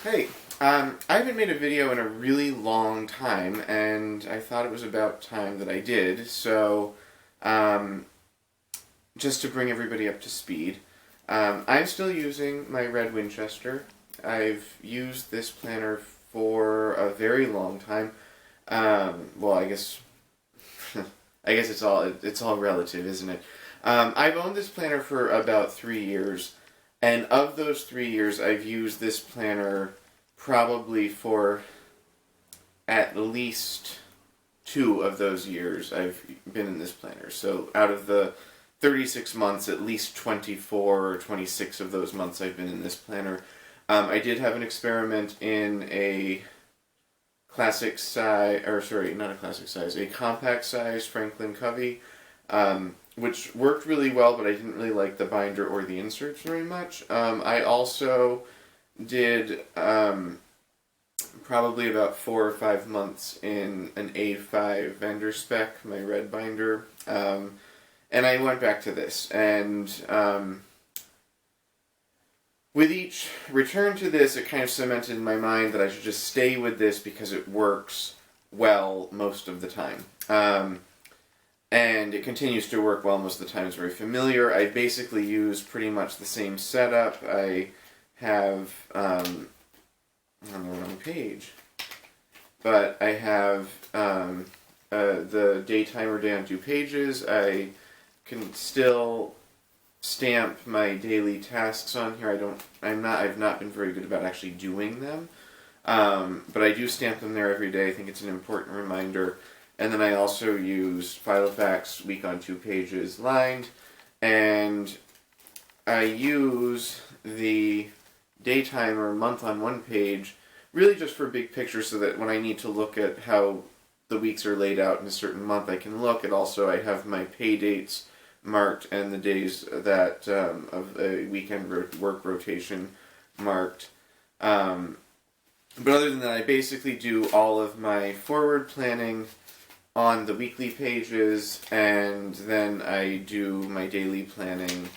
Hey, I haven't made a video in a really long time, and I thought it was about time that I did. So, um, just to bring everybody up to speed, I'm still using my Red Winchester. I've used this planner for a very long time. Well, I guess it's all relative, isn't it? I've owned this planner for about 3 years, and of those 3 years, I've used this planner probably for at least 2 of those years I've been in this planner. So out of the 36 months, at least 24 or 26 of those months I've been in this planner. I did have an experiment in a classic size, or sorry, not a classic size, a compact size Franklin Covey, which worked really well, but I didn't really like the binder or the inserts very much. I also did probably about 4 or 5 months in an A5 vendor spec, my red binder, and I went back to this. And with each return to this, it kind of cemented in my mind that I should just stay with this because it works well most of the time. And it continues to work well most of the time. It's very familiar. I basically use pretty much the same setup. I have, on the wrong page, but I have the day timer day on 2 pages. I can still stamp my daily tasks on here. I've not been very good about actually doing them, but I do stamp them there every day. I think it's an important reminder. And then I also use Filofax week on 2 pages lined, and I use the day timer month on 1 page really just for big pictures, so that when I need to look at how the weeks are laid out in a certain month, I can look. And also I have my pay dates marked and the days that of a weekend work rotation marked. But other than that, I basically do all of my forward planning on the weekly pages, and then I do my daily planning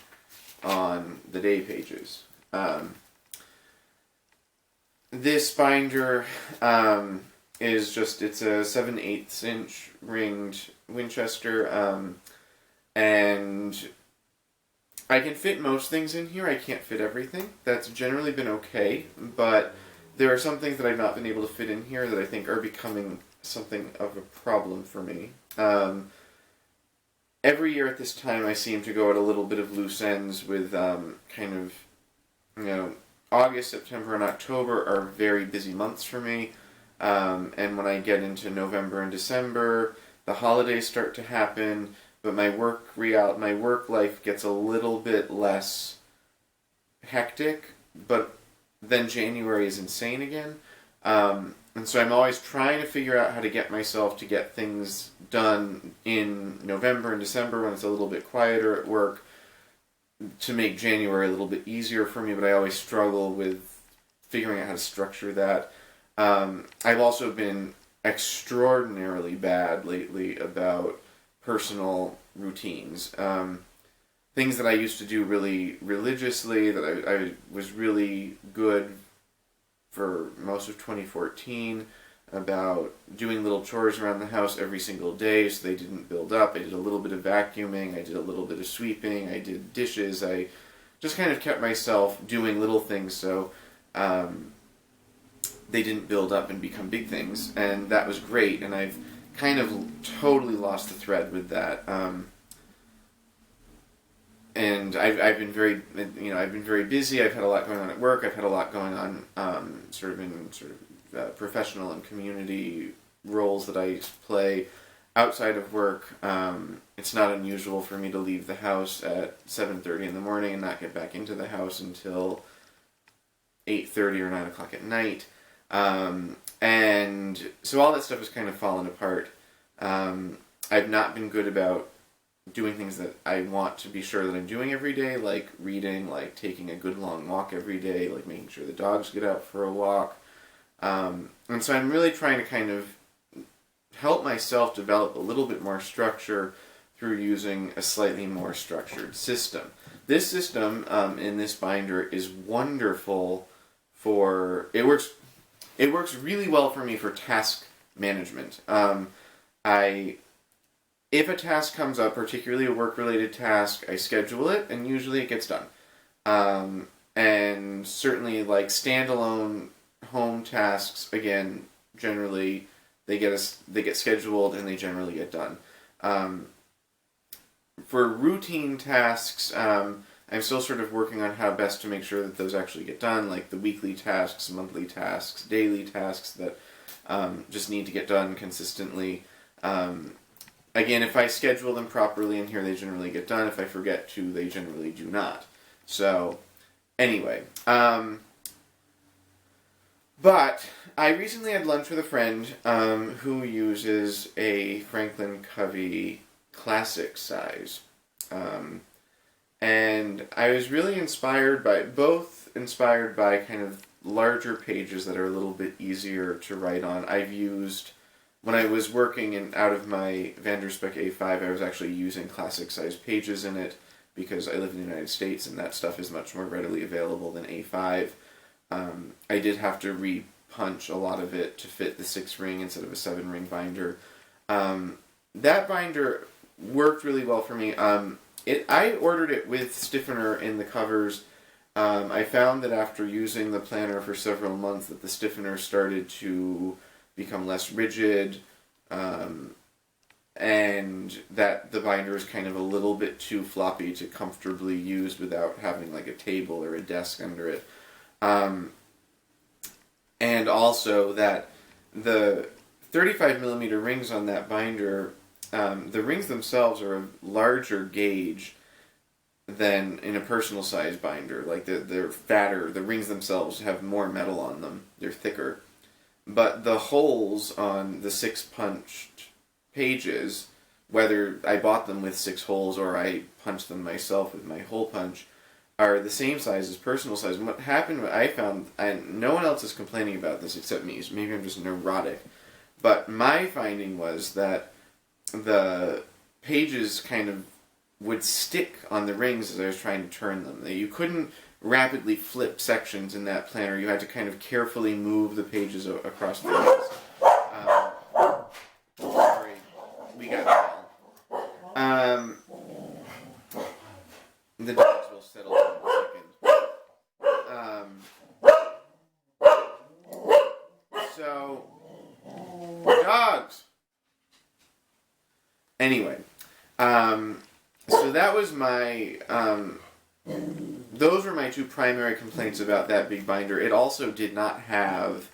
on the day pages. This binder is just, it's a 7/8 inch ringed Winchester, and I can fit most things in here. I can't fit everything. That's generally been okay, but there are some things that I've not been able to fit in here that I think are becoming something of a problem for me. Every year at this time I seem to go at a little bit of loose ends with kind of, August, September, and October are very busy months for me. And when I get into November and December, the holidays start to happen, but my work life gets a little bit less hectic, but then January is insane again. And so I'm always trying to figure out how to get myself to get things done in November and December when it's a little bit quieter at work, to make January a little bit easier for me, but I always struggle with figuring out how to structure that. I've also been extraordinarily bad lately about personal routines. Things that I used to do really religiously, that I was really good for most of 2014, about doing little chores around the house every single day so they didn't build up. I did a little bit of vacuuming, I did a little bit of sweeping, I did dishes. I just kind of kept myself doing little things so they didn't build up and become big things, and that was great, and I've kind of totally lost the thread with that. And I've been very busy. I've had a lot going on at work. I've had a lot going on professional and community roles that I play outside of work. It's not unusual for me to leave the house at 7:30 in the morning and not get back into the house until 8:30 or 9 o'clock at night. And so all that stuff has kind of fallen apart. I've not been good about doing things that I want to be sure that I'm doing every day, like reading, like taking a good long walk every day, like making sure the dogs get out for a walk. And so I'm really trying to kind of help myself develop a little bit more structure through using a slightly more structured system. This system in this binder is wonderful It works really well for me for task management. If a task comes up, particularly a work-related task, I schedule it, and usually it gets done. And certainly, like, standalone home tasks, again, generally they get scheduled and they generally get done. For routine tasks, I'm still sort of working on how best to make sure that those actually get done, like the weekly tasks, monthly tasks, daily tasks that just need to get done consistently. Again, if I schedule them properly in here, they generally get done. If I forget to, they generally do not. So, anyway. But I recently had lunch with a friend who uses a Franklin Covey classic size. And I was really inspired by kind of larger pages that are a little bit easier to write on. When I was working out of my Vanderspec A5, I was actually using classic size pages in it because I live in the United States and that stuff is much more readily available than A5. I did have to re-punch a lot of it to fit the 6-ring instead of a 7-ring binder. That binder worked really well for me. I ordered it with stiffener in the covers. I found that after using the planner for several months that the stiffener started to become less rigid, and that the binder is kind of a little bit too floppy to comfortably use without having like a table or a desk under it. And also that the 35mm rings on that binder, the rings themselves are a larger gauge than in a personal size binder. Like they're fatter, the rings themselves have more metal on them, they're thicker. But the holes on the 6-punched pages, whether I bought them with 6 holes or I punched them myself with my hole punch, are the same size as personal size. And what happened, I found, and no one else is complaining about this except me, so maybe I'm just neurotic, but my finding was that the pages kind of would stick on the rings as I was trying to turn them. You couldn't rapidly flip sections in that planner. You had to kind of carefully move the pages across the rings. Sorry, we got that. The dogs will settle down in a second. So, dogs! Anyway, so that was my, those were my 2 primary complaints about that big binder. It also did not have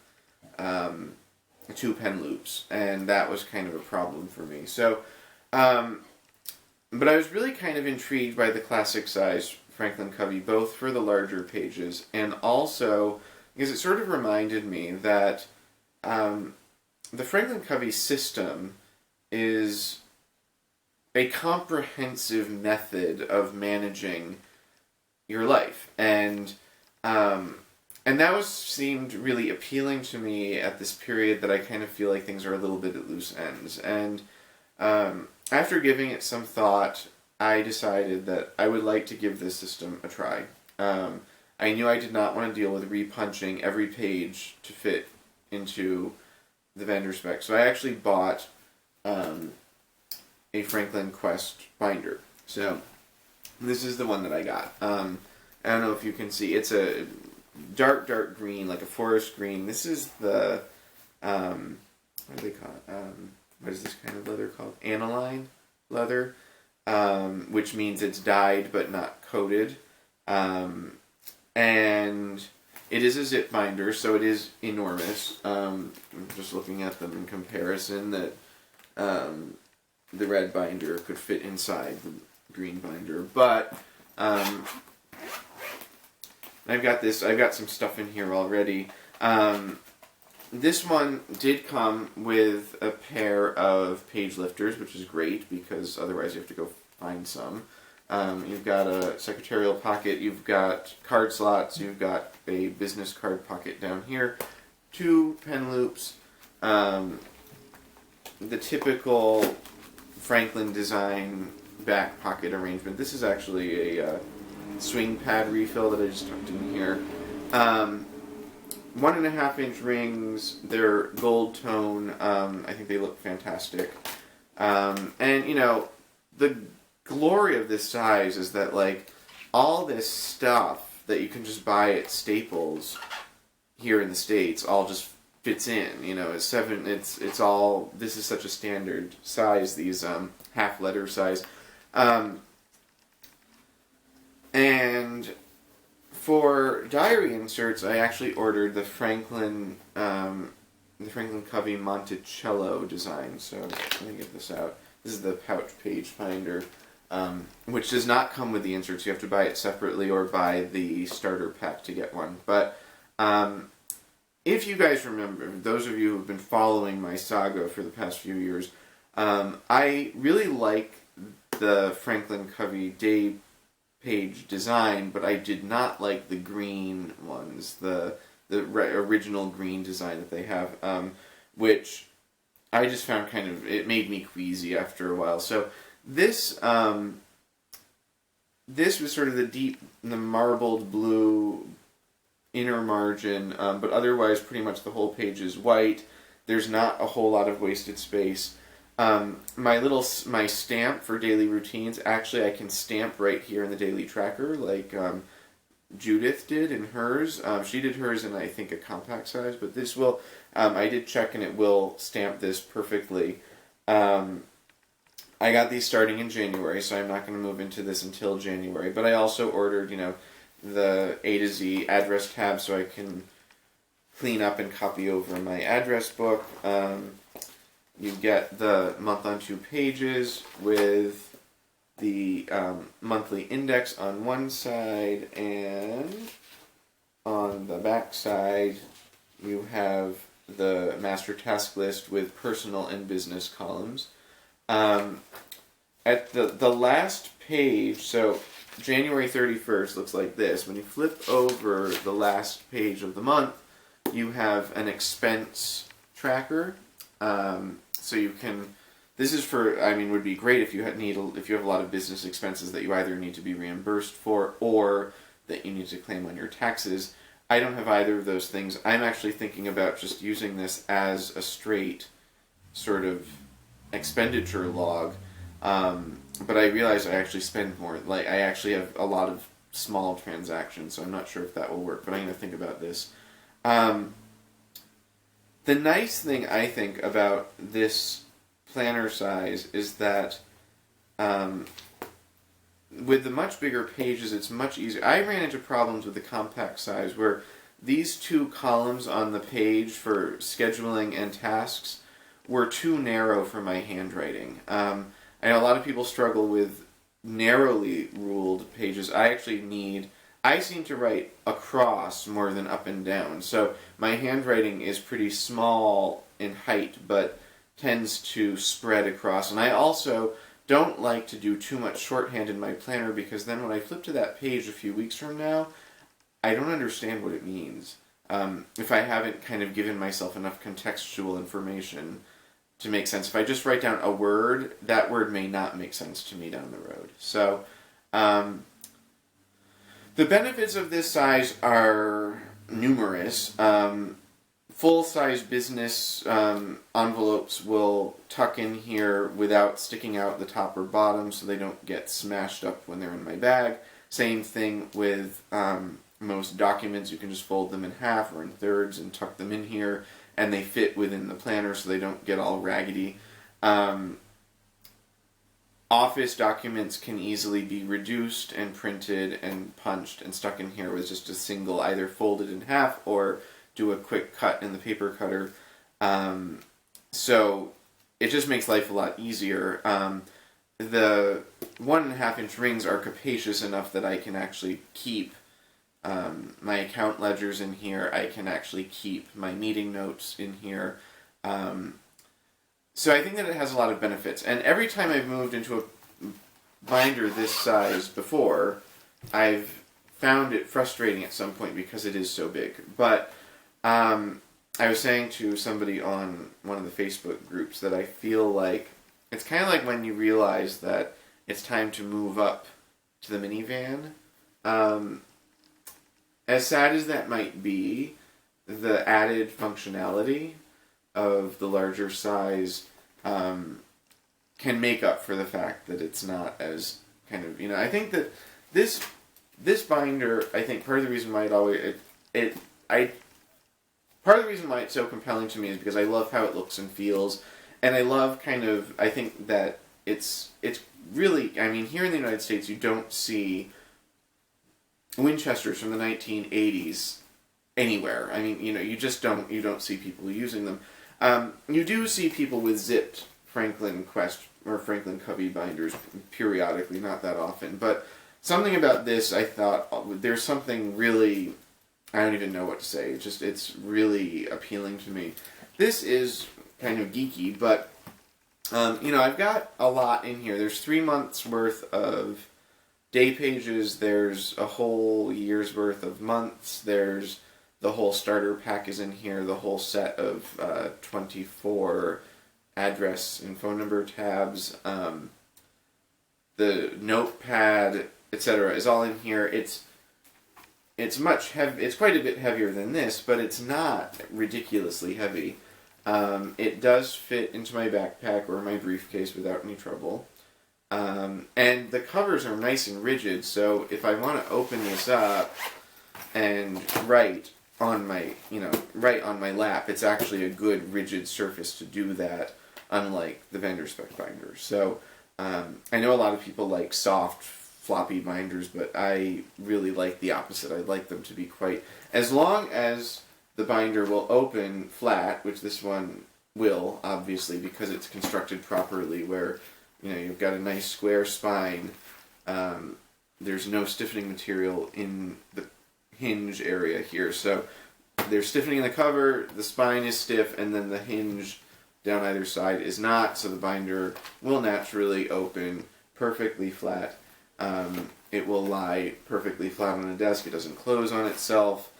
2 pen loops, and that was kind of a problem for me. So, but I was really kind of intrigued by the classic size Franklin Covey, both for the larger pages, and also because it sort of reminded me that the Franklin Covey system is a comprehensive method of managing your life, and that seemed really appealing to me at this period that I kind of feel like things are a little bit at loose ends. And after giving it some thought, I decided that I would like to give this system a try. I knew I did not want to deal with repunching every page to fit into the Vanderspec, so I actually bought a Franklin Quest binder. So this is the one that I got. I don't know if you can see. It's a dark green, like a forest green. This is the, what do they call it? What is this kind of leather called? Aniline leather, which means it's dyed but not coated. And it is a zip binder, so it is enormous. I'm just looking at them in comparison that the red binder could fit inside the green binder, but I've got some stuff in here already. This one did come with a pair of page lifters, which is great because otherwise you have to go find some. You've got a secretarial pocket, you've got card slots, you've got a business card pocket down here, 2 pen loops, the typical Franklin design back pocket arrangement. This is actually a swing pad refill that I just tucked in here. 1.5 inch rings. They're gold tone. I think they look fantastic. And you know, the glory of this size is that like all this stuff that you can just buy at Staples here in the States all just fits in. You know, it's all. This is such a standard size. These half letter size, and for diary inserts, I actually ordered the Franklin Covey Monticello design. So let me get this out. This is the pouch page finder, which does not come with the inserts. You have to buy it separately or buy the starter pack to get one. But if you guys remember, those of you who've been following my saga for the past few years, I really like the Franklin Covey day page design, but I did not like the green ones, the original green design that they have, which I just found it made me queasy after a while. So this was sort of the marbled blue inner margin, but otherwise pretty much the whole page is white. There's not a whole lot of wasted space. My stamp for daily routines, actually I can stamp right here in the daily tracker, like Judith did in hers. She did hers in, I think, a compact size, but this will, I did check and it will stamp this perfectly. I got these starting in January, so I'm not going to move into this until January, but I also ordered, the A to Z address tab so I can clean up and copy over my address book. You get the month on 2 pages with the monthly index on one side, and on the back side you have the master task list with personal and business columns. At the last page, so January 31st looks like this. When you flip over the last page of the month, you have an expense tracker. So you can, this is for, would be great if you have a lot of business expenses that you either need to be reimbursed for or that you need to claim on your taxes. I don't have either of those things. I'm actually thinking about just using this as a straight sort of expenditure log. But I realize I actually spend more, I actually have a lot of small transactions, so I'm not sure if that will work, but I'm going to think about this. The nice thing, I think, about this planner size is that with the much bigger pages, it's much easier. I ran into problems with the compact size where these 2 columns on the page for scheduling and tasks were too narrow for my handwriting. I know a lot of people struggle with narrowly ruled pages. I seem to write across more than up and down, so my handwriting is pretty small in height, but tends to spread across. And I also don't like to do too much shorthand in my planner, because then when I flip to that page a few weeks from now, I don't understand what it means. If I haven't kind of given myself enough contextual information to make sense. If I just write down a word, that word may not make sense to me down the road. So, the benefits of this size are numerous. Full-size business envelopes will tuck in here without sticking out the top or bottom, so they don't get smashed up when they're in my bag. Same thing with most documents. You can just fold them in half or in thirds and tuck them in here, and they fit within the planner so they don't get all raggedy. Office documents can easily be reduced and printed and punched and stuck in here with just a single, either folded in half or do a quick cut in the paper cutter. So it just makes life a lot easier. The 1.5 inch rings are capacious enough that I can actually keep my account ledgers in here. I can actually keep my meeting notes in here. So I think that it has a lot of benefits. And every time I've moved into a binder this size before, I've found it frustrating at some point because it is so big. But I was saying to somebody on one of the Facebook groups that I feel like it's kind of like when you realize that it's time to move up to the minivan. As sad as that might be, the added functionality of the larger size can make up for the fact that it's not as kind of, I think that this binder, I think part of the reason why part of the reason why it's so compelling to me is because I love how it looks and feels, and I love I think that it's really, I mean, here in the United States you don't see Winchesters from the 1980s anywhere. I mean, you just don't see people using them. You do see people with zipped Franklin Quest or Franklin Covey binders periodically, not that often, but something about this, I thought, there's something really, I don't even know what to say, it's really appealing to me. This is kind of geeky, but, I've got a lot in here. There's 3 months worth of day pages, there's a whole year's worth of months, there's the whole starter pack is in here, the whole set of 24 address and phone number tabs, the notepad, etc. is all in here. It's much heavy. It's quite a bit heavier than this, but it's not ridiculously heavy. It does fit into my backpack or my briefcase without any trouble. And the covers are nice and rigid, so if I want to open this up and write on my lap, it's actually a good rigid surface to do that, unlike the vendor spec binder. So I know a lot of people like soft, floppy binders, but I really like the opposite. I like them to be quite, as long as the binder will open flat, which this one will, obviously, because it's constructed properly, where you've got a nice square spine. There's no stiffening material in the hinge area here, so there's stiffening in the cover, the spine is stiff, and then the hinge down either side is not, so the binder will naturally open perfectly flat. It will lie perfectly flat on a desk. It doesn't close on itself.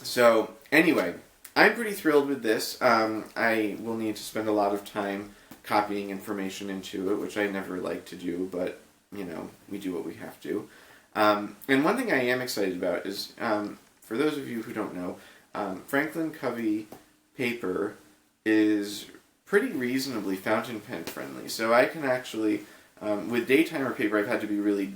So anyway, I'm pretty thrilled with this. I will need to spend a lot of time copying information into it, which I never like to do, but we do what we have to. And one thing I am excited about is, for those of you who don't know, Franklin Covey paper is pretty reasonably fountain pen friendly. So I can actually, with Daytimer paper, I've had to be really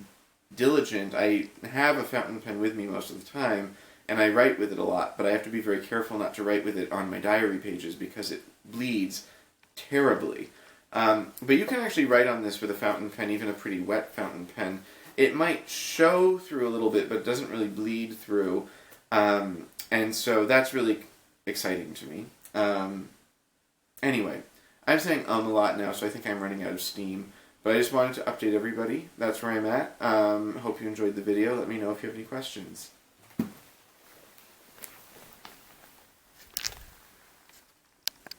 diligent. I have a fountain pen with me most of the time, and I write with it a lot, but I have to be very careful not to write with it on my diary pages because it bleeds terribly. But you can actually write on this with a fountain pen, even a pretty wet fountain pen. It might show through a little bit, but it doesn't really bleed through. And so that's really exciting to me. Anyway, I'm saying a lot now, so I think I'm running out of steam. But I just wanted to update everybody. That's where I'm at. Hope you enjoyed the video. Let me know if you have any questions.